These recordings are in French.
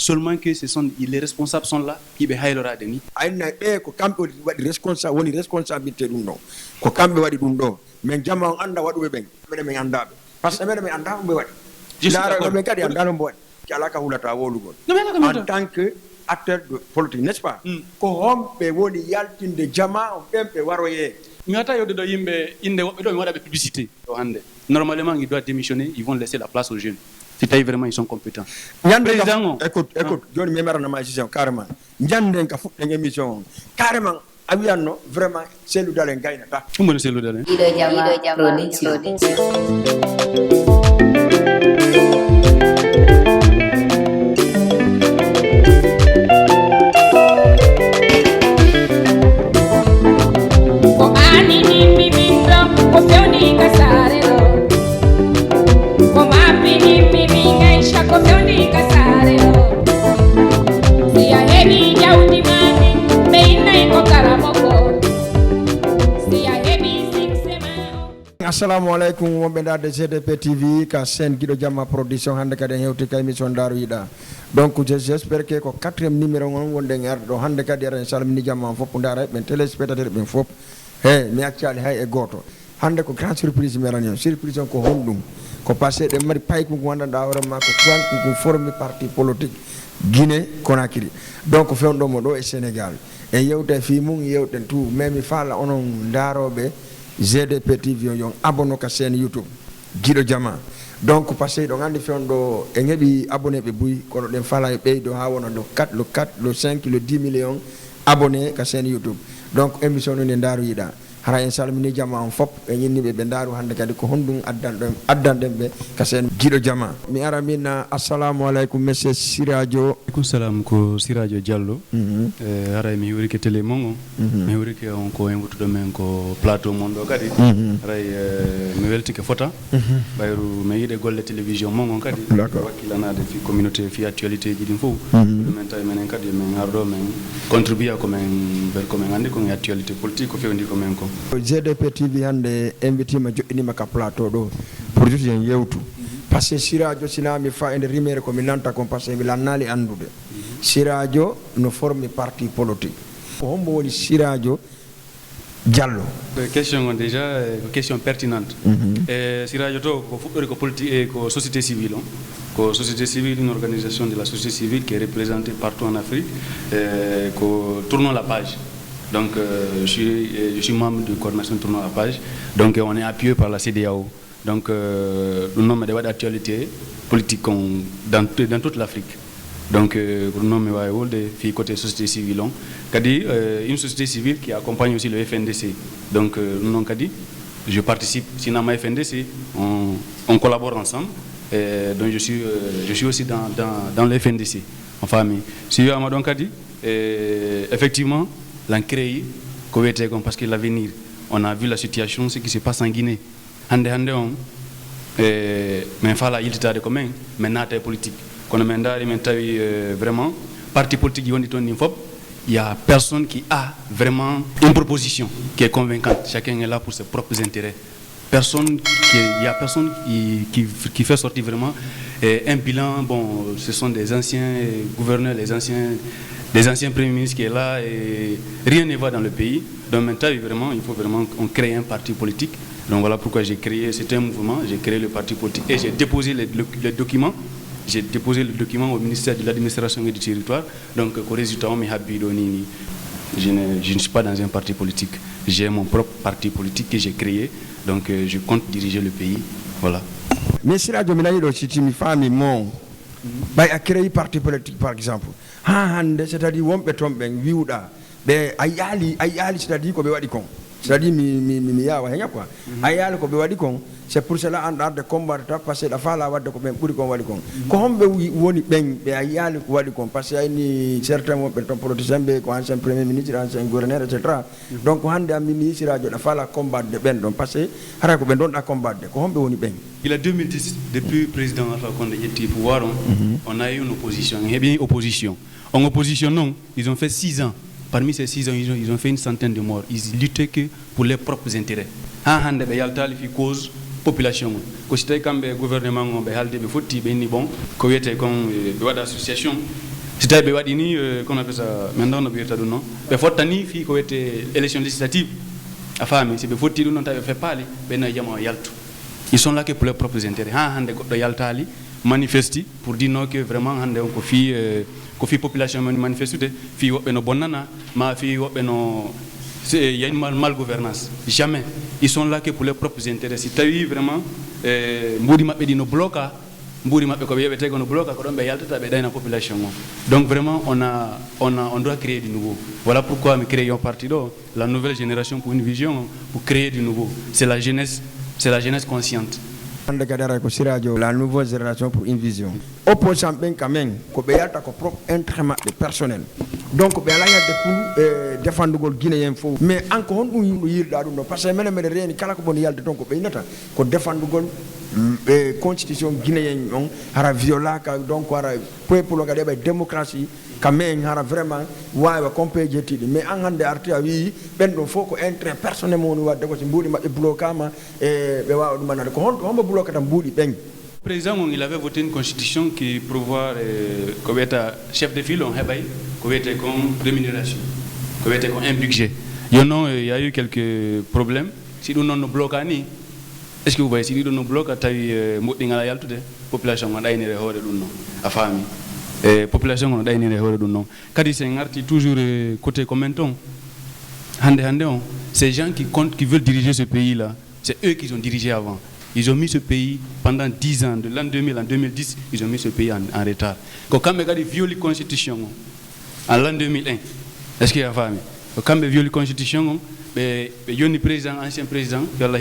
seulement que les responsables sont là qui be haylora deni ayna be ko kambe wadi responsabilité dum do ko kambe wadi dum do men jama on anda wadu be ben men andabe parce que men anda be wadi dara men kadi anda no wadi ki alaka hulata wolugol en tant que acteur de politique n'est-ce pas ko hombe woni yaltinde jama on be waroye ngata yode do yimbe inde do wada be publicité do hande normalement il doit démissionner, ils vont laisser la place aux jeunes. C'est vraiment ils sont compétents. Écoute, Johnny Memara na magician carrément. Njande ka futte émission carrément abiano vraiment c'est le dalen gaina ta. Comment c'est le dalen? Assalamu alaikum wonɓe de GDP TV ka sen Guido Jamma production hande kadi en hewti ka émission Daaro Yiɗa donc j'espère que ko 4e numéro on wonde arde ɗo hande kadi en salmini jamma on fof ndara ɓen téléspectateur ɓen fof mi accali hay e goto hande ko grand surprise merani on surprise on ko honɗum ko passé ɗe mari payko ko gandanɗa hoorema ko tuwanko ko formé parti politique Guinée Conakry donc fewɗomo ɗo e Sénégal e yewten fi mum yewten tout mais mi faala onon daaroɓe GDP TV yon abonné ka chaîne YouTube Guido Jamma donc passé do ngandi fewndo e ngebi abonné be buy kono den fala e beydo ha wona do 4 le 5 le 10 millions abonné ka chaîne YouTube donc émission no Daaro Yiɗa hara en salmini jamma on fop e ñinnibe be Daaru hande kadi ko hondum addan dem be ka chaîne Guido Jamma mi ara min assalamu alaikum monsieur Siradio alaikum salam ko Siradio Diallo hara mi yuri ke télé mongo mi yuri ke on ko envutudo men ko plateau mondo kadi ray mi welti ke fota bayru mi yide golle télévision mongo kadi wakilanade fi communauté fi actualité ji din fo men tay men kadi men ardo men contribuer ko men ber ko men andi ko actualité politique ko fewndi ko men ko GDP TV hande invité ma joɗinima ka plateau ɗo pour juti en yewtu par ce que Siradio sinami fa ende rimere ko mi nanta kon par ce que mi lannali andude Siradio no formi parti politique ko hombo woni Siradio Diallo question déjà question pertinente Siradio to ko fuɗɗori ko politique et ko société civile ko société civile une organisation de la société civile qui est représentée partout en Afrique ko tournons la page. Donc je suis membre de coordination Tournons la page. Donc on est appuyé par la CEDEAO. Donc nous sommes des d'actualité politique dans toute l'Afrique. Donc nous sommes des côté société civile. Une société civile qui accompagne aussi le FNDC. Donc nous sommes je participe sinon à FNDC, on collabore ensemble. Donc je suis aussi dans le FNDC en famille. Si Amadou Kadi, effectivement l'en créé parce que l'avenir on a vu la situation ce qui se passe en Guinée hande on mais fala yiltitade ko men mais nata politique kono men daari men tawi vraiment parti politique yoni ton fop il y a personne qui a vraiment une proposition qui est convaincante, chacun est là pour ses propres intérêts. Il y a personne qui fait sortir vraiment un bilan. Bon, ce sont des anciens gouverneurs, les anciens premiers ministres qui est là et rien ne va dans le pays. Donc maintenant, vraiment, il faut vraiment qu'on crée un parti politique. Donc voilà pourquoi j'ai créé, c'était un mouvement, j'ai créé le parti politique et j'ai déposé les documents. J'ai déposé le document au ministère de l'administration et du territoire. Donc au résultat, je ne suis pas dans un parti politique. J'ai mon propre parti politique que j'ai créé. Donc je compte diriger le pays. Voilà. Mais si la domination si tu me fais mon a créé parti politique par exemple. C'est-à-dire on peut tomber viuda. Ben ayali c'est-à-dire qu'on veut dire quoi. C'est-à-dire mi yawa henya quoi. Ayali ko be wadi kon. C'est pour cela en de combattre parce que la fala wadde ko ben buri kon wadi kon. Ko hombe woni ben be ayali ko wadi kon parce que ni certains mo be ton politicien be ko ancien premier ministre, ancien gouverneur etc. Donc hande am ministre radio la fala combattre ben don parce que hara ko ben don da combattre ko hombe woni ben. Il a 2010 depuis président Alpha Condé était pouvoir on a eu une opposition, il y a bien opposition. En opposition non, ils ont fait 6 ans. Parmi ces 6 ans, ils ont fait une centaine de morts. Ils luttaient que pour leurs propres intérêts. Hande be yaltal fi cause population. Ko sitay kambe gouvernement be halde be fotti be ni bon ko wete kon be wada association si tawi ɓe waɗi ni kono appelle ça maintenant no ɓiyirta ɗum noon ɓe fottani fi ko wiyete élection législative a faami si ɓe fotti ɗum noon tawi ɓe feppali ɓe nayi jama o yaltu ils sont là que pour leurs propres intérêts ha hande goɗɗo yaltali manifesti pour dire non que vraiment hande on ko fi population manifestude fi woɓɓe no bonnana ma fi woɓɓe no il y a une mal gouvernance jamais ils sont là que pour leurs propres intérêts si tawi vraiment mbuɗi maɓɓe ɗi no bloca mbuuri maɓɓe ko ɓe yeɓete ko no bloca ko ɗon ɓe yaltata ɓe ɗayna population o donc vraiment on doit créer du nouveau. Voilà pourquoi nous créons un parti d'eau, la nouvelle génération pour une vision, pour créer du nouveau. C'est la jeunesse consciente. La nouvelle génération pour une vision. Opposant bien quand même, que be yalta ko propre intérêt personnel. Donc be ala yalde pour défendre gol guinéen fo. Mais encore on yimɓe yirda ɗum ɗo par ce que menen meɗen reeni kala ko boni yalde ton ko ɓeynata ko défendre gol constitution guinéen on hara viola ka donc hara peuple ga ɗeɓa démocratie quand même hara vraiment wawa compé jettiɗi mais an hande arti a wi ɓen ɗo fof ko intérêt personnel mo woni wadde ko so mbuuɗi maɓɓe blocama e ɓe wawa ɗumanade ko hombo blocata mbuuɗi ɓen. Le président, il avait voté une constitution qui prévoit comme chef de file, on heɓay ko wiyete comme rémunération, ko wiyete comme un budget. Il y a eu quelques problèmes. Si nous non bloquons ni, est-ce que vous voyez si nous non bloquons, tawi moɗɗi yaltude population on ɗaynire hoore ɗum non a faami population on ɗaynire hoore ɗum non kadi sen garti toujours côté commenton hande on ces gens qui veulent diriger ce pays là, c'est eux qui ont dirigé avant. Ils ont mis ce pays pendant 10 ans, de l'an 2000 en 2010, ils ont mis ce pays en retard. Quand on a violé la constitution en l'an 2001, est-ce qu'il y a famille? Quand on a violé la constitution, il y a un président, ancien président, le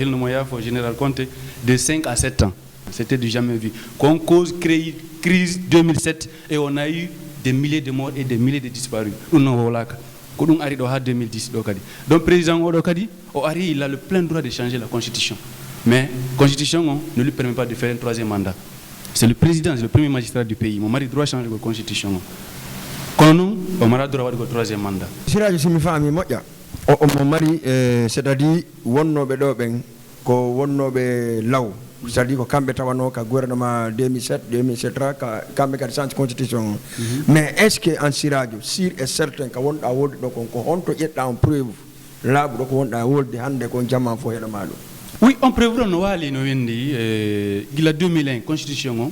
général Conte, de 5 à 7 ans. C'était du jamais vu. Qu'on cause crise 2007 et on a eu des milliers de morts et des milliers de disparus. Donc le président il a le plein droit de changer la constitution. Mais la constitution ne lui permet pas de faire un troisième mandat. C'est le président, c'est le premier magistrat du pays. Mon mari doit changer la constitution. Quand non, on mari doit avoir le troisième mandat. Mon mari, c'est-à-dire, c'est-à-dire que kambe tawano ka gouvernement 2007 ka kambe ka change constitution. Mais est-ce que en siradio sûr et certain ka wonda wolde do ko honto yetta en preuve là do ko wonda wolde hande ko jama fo heda maɗum? Oui, on prévoit no wali no wendi gila 2001 constitution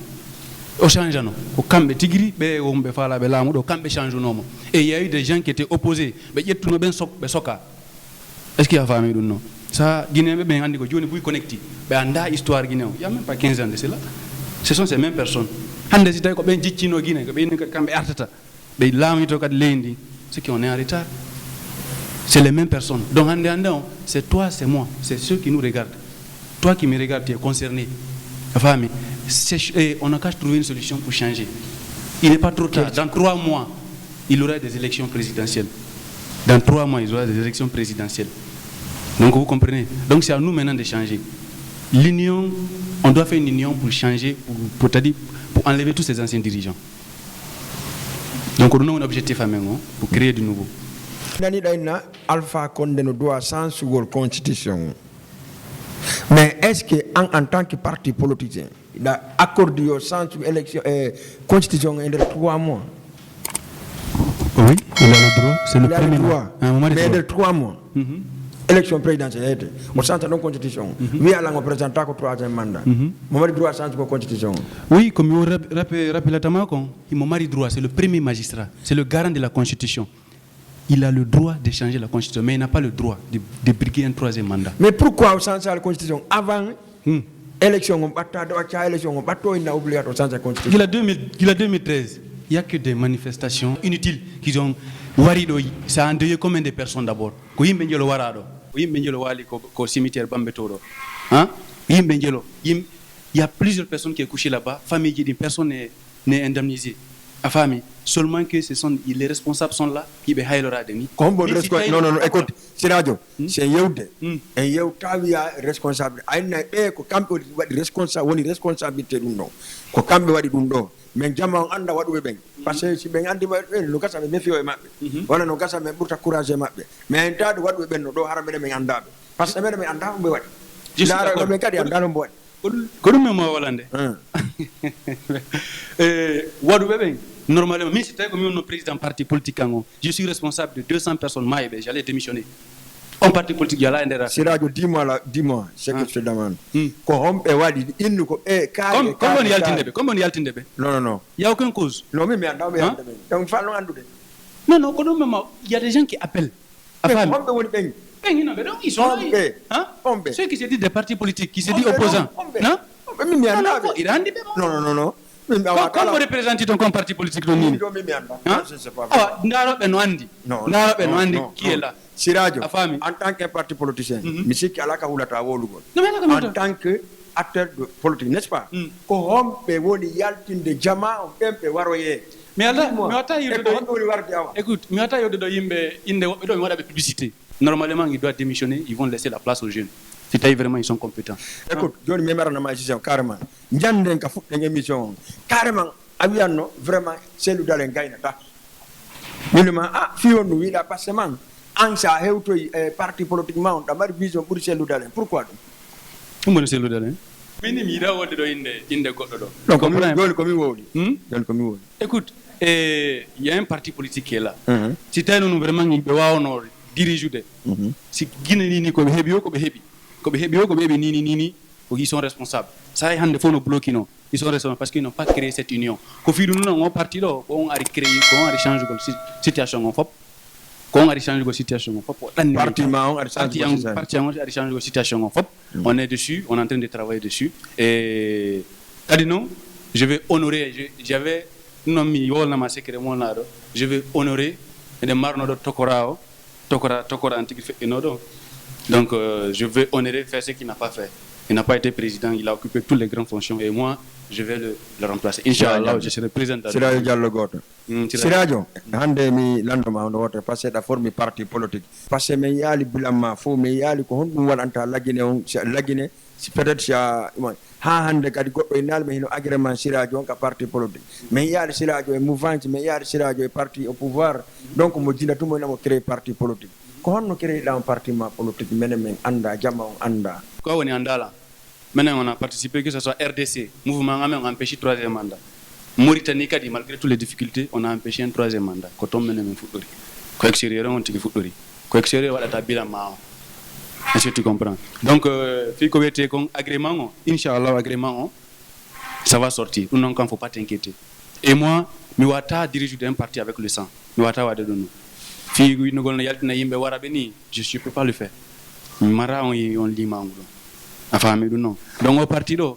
o change no ko kambe tigri be wombe fala be lamu do kambe change nomo et il y a eu des gens qui étaient opposés be jettuno ben be soka. Est-ce qu'il y a famille dum non ça Guinée be andi ko joni buy connecté be anda histoire Guinée il y a même pas 15 ans de cela. Ce sont ces mêmes personnes hande si tay ko ben jiccino Guinée ko be ni kambe artata be lamu to kad lendi ce qui on est en retard. C'est les mêmes personnes. Donc, c'est toi, c'est moi, c'est ceux qui nous regardent. Toi qui me regardes, tu es concerné. On n'a qu'à trouver une solution pour changer. Il n'est pas trop tard. Dans 3 mois, il y aura des élections présidentielles. Dans 3 mois, il y aura des élections présidentielles. Donc, vous comprenez. Donc, c'est à nous maintenant de changer. L'union, on doit faire une union pour changer, pour enlever tous ces anciens dirigeants. Donc, on a un objectif à maintenant pour créer du nouveau. Nani daina Alpha Condé no doit censurer la constitution. Mais est-ce que en tant que parti politique, il a accordé au centre élection constitution en 3 mois? Oui, il a le droit. C'est le premier droit. Mais de 3 mois. Élection présidentielle, au centre de la constitution. Oui, alors on présente le 3e mandat. Mon mari droit centre de la constitution. Oui, comme vous rappelez Tamako, mon mari droit, c'est le premier magistrat, c'est le garant de la constitution. Il a le droit de changer la constitution, mais il n'a pas le droit de briguer un 3e mandat. Mais pourquoi changer la constitution avant l'élection? Il a oublié de changer la constitution. Il a 2013. Il n'y a que des manifestations inutiles qui ont warido. Ça a endeuillé combien de personnes d'abord? Il y a plusieurs personnes qui sont couchées là-bas. Famille, personne n'est indemnisée. À famille, seulement que les responsables sont là, qui non, écoute, c'est radio. C'est Yeude. Et Yeutavi responsable. Responsabilité du nom. Kokambe wadi dundo. Mais Jama anda wadu ben. Parce que si ben andi no kasa me fio e mabbe. Wala no kasa me burta courage mabbe. Mais entado wadu ben do harambe me andabe. Parce que me anda be wadi. Dara do me kadi anda no wadi. Ko dum me mo walande. Wadu be ben. normalement mais c'était comme un président parti politique je suis responsable de 200 personnes maïbe j'allais démissionner on parti politique yala endera Sirajo dis-moi ce que je te demande ko hombe wadi innu ko comment on yaltinde be non il y a aucune cause non mais anda be donc fallo andude non ko do même il y a des gens qui appellent hombe woni ben ils sont là hombe ceux qui se disent des partis politiques qui se disent opposants non mi anda non Comment représente ton parti politique de Nini? Je sais pas. Qui est là? Sirajo, en tant que parti politicien, monsieur Kalaka Hulata Wolugo, en tant que acteur politique, n'est-ce pas? Ko hombe woni yaltin de jama hombe waroye. Mais écoute, miata yodo do yimbe inde wobe do wada publicité. Normalement, ils doivent démissionner, ils vont laisser la place aux jeunes. C'est vraiment ils sont compétents. Écoute, John Memara na magicien carrément. Njande ka fut de émission. Carrément, abiano vraiment c'est le dalen gaina ta. Minima fion nous il a passé man. Ansa hewto parti politiquement da vision pour c'est le dalen. Pourquoi? Comment c'est le dalen? Mini mira wode do inde goddo do. Donc comme wodi. Écoute, il y a un parti politique qui est là. Si tay nous vraiment il be wawono diriger si Guinée ni ko hebi ko be hebi. Nini, ils sont responsables. Ça, ils font nos blocs, ils sont responsables parce qu'ils n'ont pas créé cette union. Quand nous avons parti là, on a créé, on a changé la situation. On a changé la situation. On est dessus, on est en train de travailler dessus. Et je vais honorer, j'avais je vais honorer les marnos de Tokora antique. Donc, je vais honorer faire ce qu'il n'a pas fait. Il n'a pas été président, il a occupé toutes les grandes fonctions et moi, je vais le remplacer. Inch'Allah, je serai président. Sirajo Diallo Goto. Sirajo, hande mi landoma on wote passé da formi parti politique. Parce que me yali bilama fo me yali ko honɗum waɗanta lagine on lagine si peut-être sa ha hande kadi goɗɗo e nalme hino agrément Sirajo on ka parti politique. Me yali Sirajo e mouvance, me yali Sirajo e parti au pouvoir. Donc mo dina tumo namo créer parti politique. Ko honno créé dans un parti politique men anda jama on anda quoi on est andala maintenant on a participé que ce soit RDC mouvement on a empêché 3e mandat Mauritanie kadi malgré toutes les difficultés on a empêché un 3e mandat ko tom men fuddori ko extérieur on tigi fuddori ko extérieur wadata bila ma est-ce que tu comprends donc fi ko wete kon agrément inchallah agrément ça va sortir non quand faut pas t'inquiéter et moi mi wata diriger un parti avec le sang mi wata wade dono fi no golna yaltina yimbe warabe ni je peux pas le faire mara on lima ngulo afami du non donc au parti do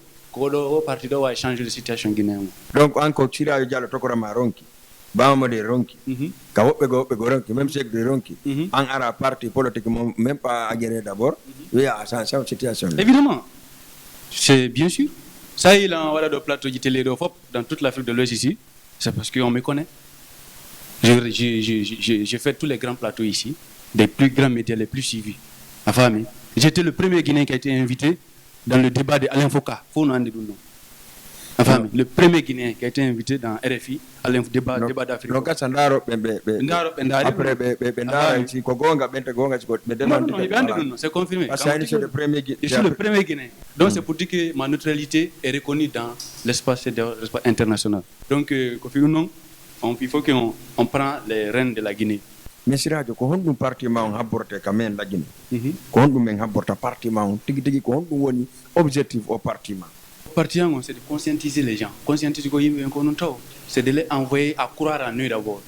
va changer la situation guinéenne donc encore Sirajo Diallo tokorama ronki bama de ronki ka wobbe go ronki même chef de ronki en ara parti politique même pas agréé d'abord oui à cette situation évidemment c'est bien sûr ça il en voilà de plateau de télé dans toute l'Afrique de l'Ouest ici c'est parce qu'on me connaît. J'ai fait tous les grands plateaux ici, des plus grands médias, les plus suivis. J'étais le premier Guinéen qui a été invité dans le débat de Alain Foka. Le premier Guinéen qui a été invité dans RFI à débat d'Afrique. C'est confirmé. Je suis le premier Guinéen. Donc c'est pour dire que ma neutralité est reconnue dans l'espace international. Donc, il faut qu'on prend les rênes de la Guinée. Mais Sirajo, ko honɗum parti ma on habborte ka men la Guinée ko honɗum men habborta parti ma on tigi ko honɗum woni objectif au parti ma parti c'est de conscientiser les gens c'est de les envoyer à croire en eux d'abord.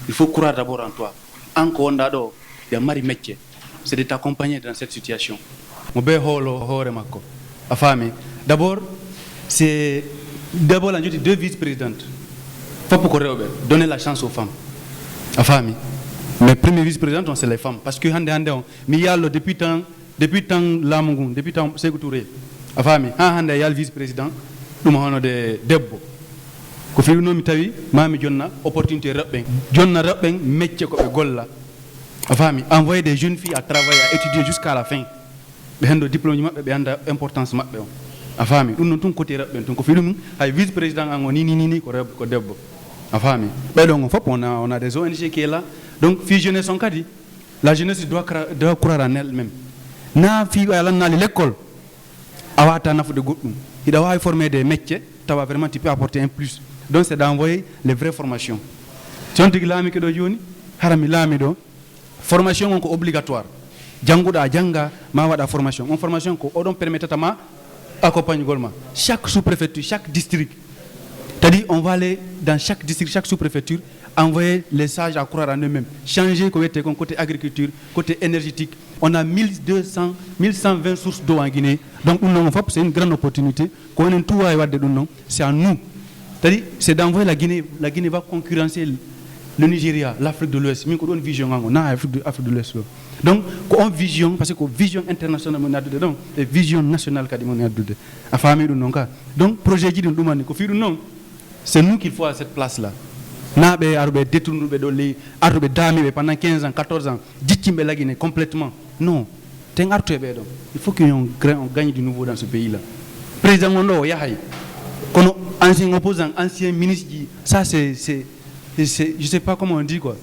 Il faut croire d'abord en toi. Encore d'ado ya mari métier, c'est de t'accompagner dans cette situation. D'abord c'est la duty de vice-présidente. Faut pour donner la chance aux femmes. Mais premier vice-président, c'est les femmes. Parce que depuis tant Lamungun, depuis tant Sékou Touré, il y a le vice-président, nous avons des debbo. Quand nous avons une opportunité de métier envoyer des jeunes filles à travailler, à étudier jusqu'à la fin. Le diplôme est importance. Nous avons côté vice-président, on a des ONG qui est là. Donc, la jeunesse, la jeunesse doit croire en elle-même. Na fi à l'école, il doit former des métiers, tu peux apporter un plus Donc c'est d'envoyer les vraies formations. Si on dit que l'ami que do joni, harami l'ami do, formation on obligatoire. Djangoda djanga ma wada formation. Une formation ko odon permettre tama accompagner golma. Chaque sous-préfecture, chaque district. C'est-à-dire on va aller dans chaque district, chaque sous-préfecture, envoyer les sages à croire en eux-mêmes, changer côté agriculture, côté énergétique. On a 1200, 1120 sources d'eau en Guinée. Donc c'est une grande opportunité. C'est à nous. C'est-à-dire c'est d'envoyer la Guinée. La Guinée va concurrencer le Nigeria, l'Afrique de l'Ouest. Mais on a une vision en Afrique de l'Ouest. Donc on vision parce que vision internationale donc et vision nationale donc projet dit c'est nous qu'il faut à cette place là. Nabe arbe détourné doli arbe dami pendant 15 ans 14 ans ditimbe la Guinée complètement. Non. Il faut qu'on gagne du nouveau dans ce pays là. Président Mondo yahay kono ancien opposant, ancien ministre, ça c'est je sais pas comment on dit quoi.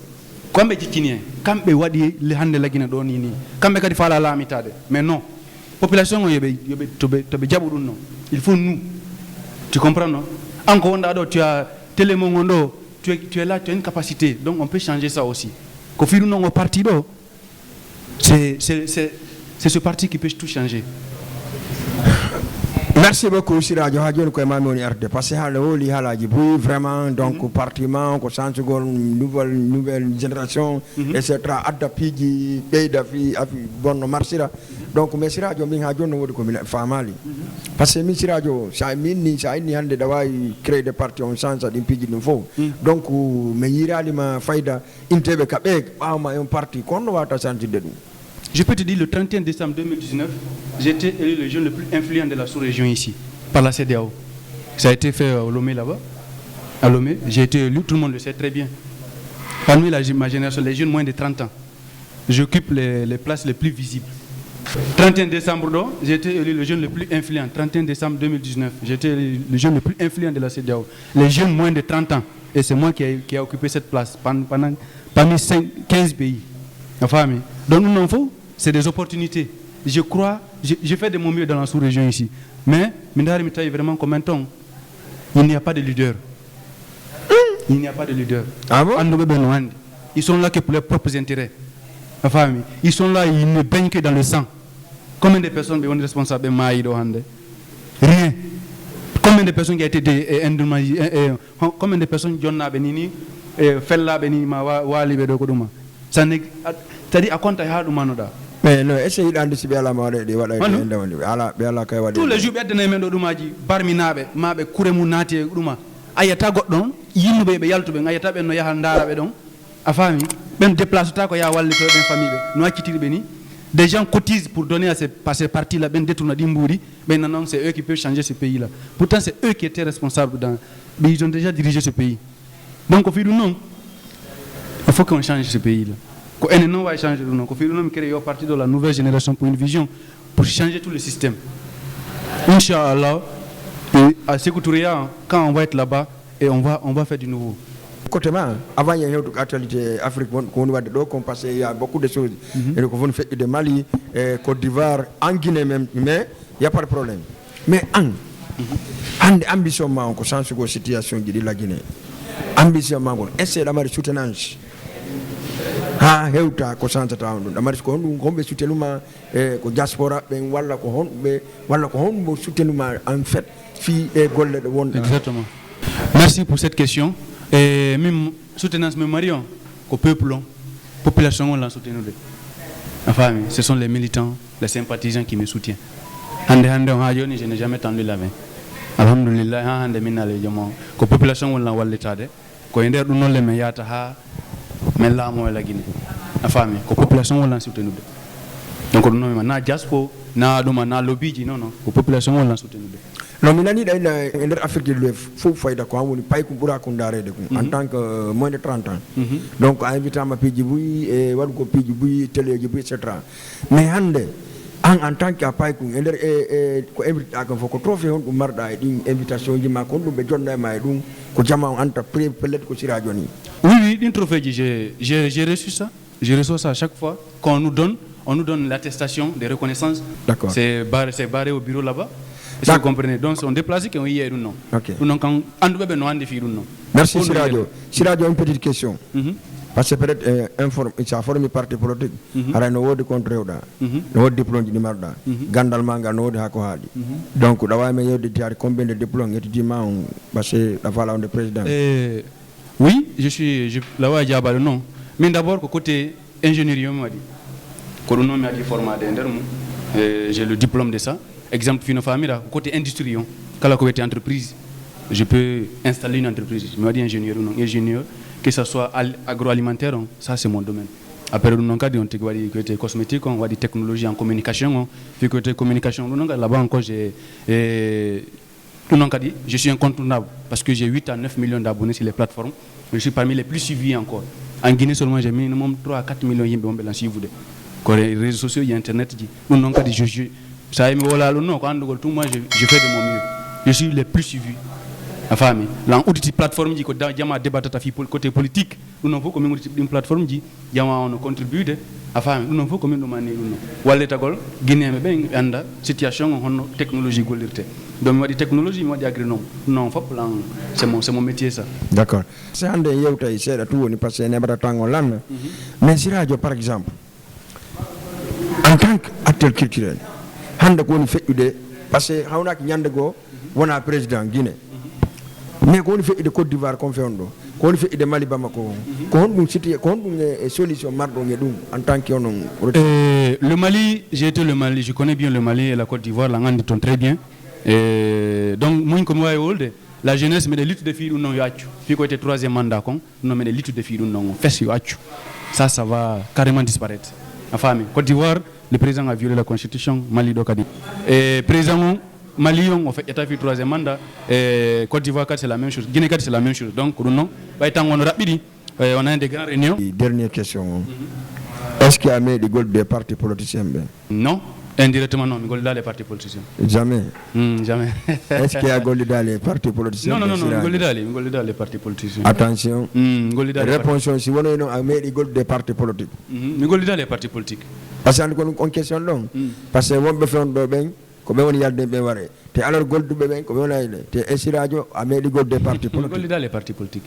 Comme Tikinien, comme Wadi, les Hande la Guinée d'Onini, comme Kadifala la mitade. Mais non. Population, il faut nous. Tu comprends, non? Encore tu as Télémongondo, tu es là, tu as une capacité. Donc on peut changer ça aussi. Quand on est parti, c'est ce parti qui peut tout changer. Merci beaucoup, Sirajo. Parce que vraiment, donc, partiment, nouvelle génération, etc. Adapigi, Bédafi, bon, Marsira. Donc, mais Sirajo, famali. Parce que Sirajo, ça ni hande d'avoir créé des partis en sens d'impigi nouveau. Donc, mais Yiralima Faida, Intebe Kabek, un parti, qu'on va t'assentir de nous. Je peux te dire, le 31 décembre 2019, j'ai été élu le jeune le plus influent de la sous-région ici, par la CEDEAO. Ça a été fait à Lomé là-bas. À Lomé, j'ai été élu, tout le monde le sait très bien. Parmi ma génération, les jeunes moins de 30 ans, j'occupe les places les plus visibles. 31 décembre, j'ai été élu le jeune le plus influent. 31 décembre 2019, j'ai été élu le jeune le plus influent de la CEDEAO. Les jeunes moins de 30 ans. Et c'est moi qui ai occupé cette place parmi 15 pays. La famille. Donc nous, c'est des opportunités. Je crois, je fais de mon mieux dans la sous-région ici. Mais, Mindari Mitaï, vraiment, comme un ton, il n'y a pas de leader. Il n'y a pas de leader. Ah bon? Ils sont là que pour leurs propres intérêts. La famille. Ils sont là, ils ne baignent que dans le sang. Combien de personnes sont responsables de Maïdo Hande? Rien. Combien de personnes qui ont été combien de personnes qui ont été Benini, Fella Benima, Wali Bedokoduma? C'est-à-dire à quoi tu as dit? Mais non, essayez d'anticiper à la mort de voilà. Tous les jours, il y a des gens Barminabe, Mabe, Kuremunati, Ruma. Ayata got don, Yinube, Yaltube, Ayata, no Yahandara, Bedon, a famille, même déplace ta koya wali to den famille, no akiti beni. Des gens cotisent pour donner à ces partis-là, ben détourner d'Imbouri, ben non, c'est eux qui peuvent changer ce pays-là. Pourtant, c'est eux qui étaient responsables mais ils ont déjà dirigé ce pays. Donc, au fil du nom, il faut qu'on change ce pays-là. Qu'on non va changer le nom. Qu'au fil du nom, créer partie de la nouvelle génération pour une vision, pour changer tout le système. Inch'Allah, à Sécoutouria, quand on va être là-bas, et on va faire du nouveau. Côté avant il y a une actualité africaine qu'on voit donc parce qu'il y a beaucoup de choses. Et donc on fait de Mali, Côte d'Ivoire, en Guinée même, mais il n'y a pas de problème. Mais ambition man ko sans ko situation de la Guinée. Ambition man est-ce que la mari soutenance ha hewta ko santa tawndu la mari ko hon gombe soutenuma ko diaspora ben walla ko hon mo soutenuma en fait fi e golle de won. Exactement. Merci pour cette question. Et même soutenance me marion au peuple, population on l'a soutenu. Enfin, ce sont les militants, les sympathisants qui me soutiennent. Je n'ai jamais tendu la main. Alhamdulillah, la population on l'a walletade. Quand il y a des gens qui me yata ha, mais là moi la Guinée. Enfin, la population on l'a soutenu. Donc on a na diaspora, na doma na lobby non, la population on l'a soutenu. Non, mais l'année dans l'Afrique de l'Ouest, il faut faire d'accord. On ne peut pas en tant que moins de 30 ans. Donc, invité à ma pidjiboui et walko pidjiboui, télé etc. Mais en tant que paille, ko invité à qu'on trophée on marda une invitation de ma compte de John Maïdou, que jamais entre peut-être que c'est Rajoni. Oui, une trophée, j'ai reçu ça. Je reçois ça à chaque fois. Quand on nous donne l'attestation de reconnaissance. D'accord. C'est barré au bureau là-bas. Vous comprenez? Donc, on déplace qu'on y est ou non. Ok. Nous quand on doit non défi ou non. Merci Siradio. Siradio, une petite question. Parce que peut-être ça forme parti politique. Alors no wodi contre oda. No wodi diplôme di marda. Gandal manga no wodi hako hadi. Donc da way me yodi tiari combien de diplômes étudiants parce que la voilà on est président. Oui, là ouais diabalo non. Mais d'abord côté ingénierie on m'a dit. Ko non m'a dit format d'indermu. J'ai le diplôme de ça. Exemple fino famille côté industrie kala ko côté entreprise. Je peux installer une entreprise. Je me dis ingénieur ou non ingénieur. Que ce soit agroalimentaire, ça c'est mon domaine. Après, nous avons dit que cosmétique, on va dire technologie en communication, puis que communication, là-bas encore, je suis incontournable parce que j'ai 8 à 9 millions d'abonnés sur les plateformes. Je suis parmi les plus suivis encore. En Guinée seulement, j'ai minimum 3 à 4 millions de suivis. Les réseaux sociaux, il y a Internet, nous avons dit ça aime voilà non quand tout moi je fais de mon mieux. Je suis le plus suivi. Enfin, là, on dit plateforme qui a débattu côté politique. Nous n'avons pas comme une plateforme qui a contribué. Enfin, nous n'avons pas comme une manière. Wallet agol, Guinée, mais bien, situation, technologie, donc, moi, technologie, moi, agronome. Non, c'est mon métier, ça. D'accord. C'est un des yeux qui est tout, on est passé à un mais si radio, par exemple, en tant qu'acteur culturel, on fait idée, parce que on a on a président Guinée. Mais quand on fait de Côte d'Ivoire, qu'on fait quand on fait de Mali Bamako, quand on cite solution mardon en tant que le Mali, j'ai été le Mali, je connais bien le Mali et la Côte d'Ivoire, la langue est très bien. Donc moi comme moi la jeunesse mais des luttes de filles ou non yachu. Puis quand était troisième mandat con, non mais des luttes de filles ou non fait yachu. Ça va carrément disparaître. Enfin, Côte d'Ivoire, le président a violé la constitution, Mali Dokadi. Et président Mali, on fait état de troisième mandat. Côte d'Ivoire, c'est la même chose. Guinée, c'est la même chose. Donc, on a des grandes réunions. Dernière question. Est-ce qu'il y a des goals des partis politiciens? Non, indirectement non. Il y a des partis politiciens. Jamais. Jamais. Est-ce qu'il y a des les partis politiciens? Non, il y a les partis politiciens. Attention. Réponse si vous avez des goals des partis politiques. Il y a les partis politiques. Parce que on question long. Parce que on peut faire un comme on y a des bévarés. Et alors, gold du bébé, comme on a dit, et si radio a mis des gold des partis politiques. Les partis politiques.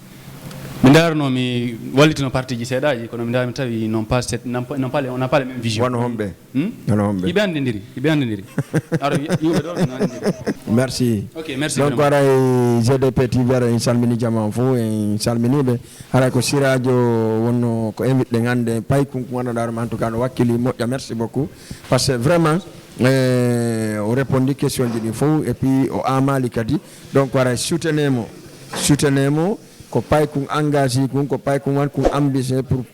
Mindar no mi waliti no parti ji seda ji kono mindar tawi non pas cette non pas on n'a pas la même vision. Wono hombe. Wono hombe. Ibe andindiri. Alors yube do merci. OK, merci. Donc wara GDP TV ara salmini jama fo en salmini be ara ko sirajo wonno ko invite de ngande pay kun wana dar en tout cas no wakili moƴƴa merci beaucoup parce que vraiment on répondit question di fo et puis o amali kadi donc wara soutenemo ko pay kun engagé kun ko pay kun wan kun ambitieux pour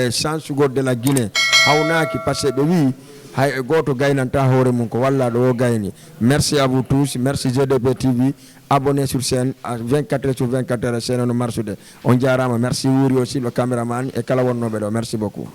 chance de la Guinée hawnaki parce que wi hay goto gaynanta hoore mun ko walla do gayni. Merci à vous tous, merci GDP TV, abonnez sur chaîne à 24 sur 24 heures chaîne no marsude on jarama. Merci wuri aussi le caméraman et kala wonnobe do, merci beaucoup.